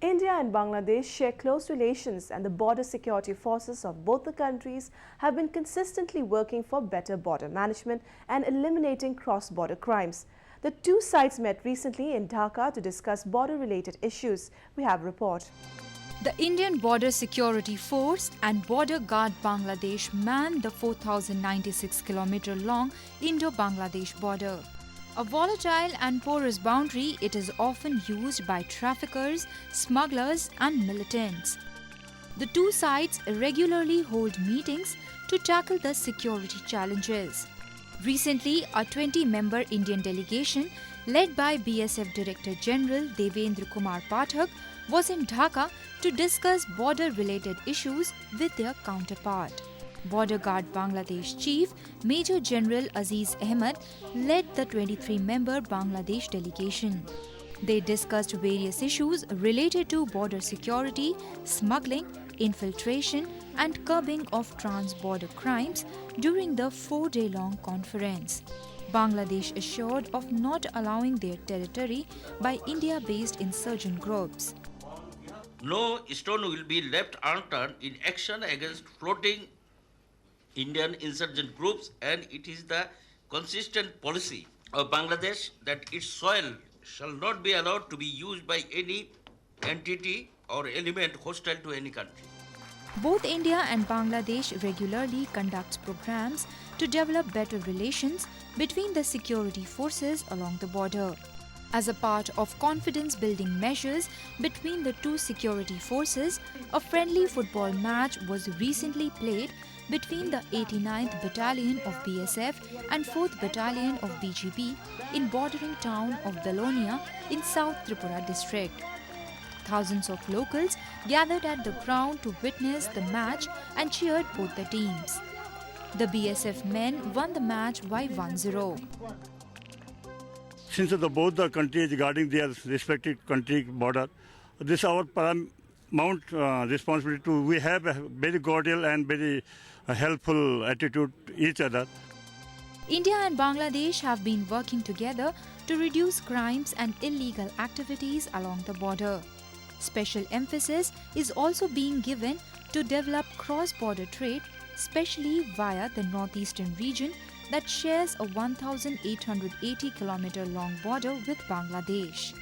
India and Bangladesh share close relations, and the border security forces of both the countries have been consistently working for better border management and eliminating cross-border crimes. The two sides met recently in Dhaka to discuss border-related issues. We have a report. The Indian Border Security Force and Border Guard Bangladesh man the 4,096-kilometer-long Indo-Bangladesh border. A volatile and porous boundary, it is often used by traffickers, smugglers and militants. The two sides regularly hold meetings to tackle the security challenges. Recently, a 20-member Indian delegation led by BSF Director General Devendra Kumar Pathak was in Dhaka to discuss border-related issues with their counterpart. Border Guard Bangladesh Chief Major General Aziz Ahmed led the 23-member Bangladesh delegation. They discussed various issues related to border security, smuggling, infiltration and curbing of trans-border crimes during the 4-day-long conference. Bangladesh assured of not allowing their territory by India-based insurgent groups. No stone will be left unturned in action against floating Indian insurgent groups, and it is the consistent policy of Bangladesh that its soil shall not be allowed to be used by any entity or element hostile to any country. Both India and Bangladesh regularly conduct programs to develop better relations between the security forces along the border. As a part of confidence-building measures between the two security forces, a friendly football match was recently played between the 89th Battalion of BSF and 4th Battalion of BGP in bordering town of Belonia in South Tripura district. Thousands of locals gathered at the ground to witness the match and cheered both the teams. The BSF men won the match by 1-0. Since both the countries guarding their respective country border, this is our paramount responsibility. We have a very cordial and very helpful attitude to each other. India and Bangladesh have been working together to reduce crimes and illegal activities along the border. Special emphasis is also being given to develop cross-border trade, especially via the northeastern region that shares a 1,880-kilometer long border with Bangladesh.